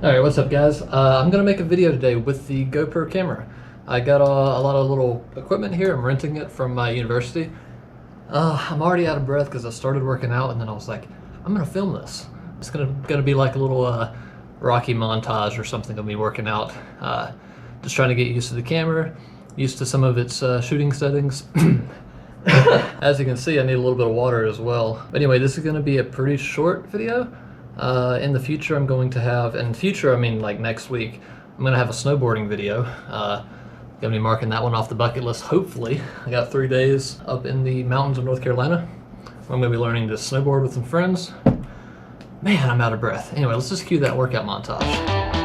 Alright, what's up guys? I'm going to make a video today with the GoPro camera. I got a lot of little equipment here. I'm renting it from my university. I'm already out of breath because I started working out and then I was like, I'm going to film this. It's going to be like a little Rocky montage or something of me working out. Just trying to get used to the camera, used to some of its shooting settings. As you can see, I need a little bit of water as well. But anyway, this is going to be a pretty short video. In the future, I'm going to have, and future I mean like next week, I'm going to have a snowboarding video. Gonna be marking that one off the bucket list, hopefully. I got 3 days up in the mountains of North Carolina. I'm going to be learning to snowboard with some friends. Man, I'm out of breath. Anyway, let's just cue that workout montage.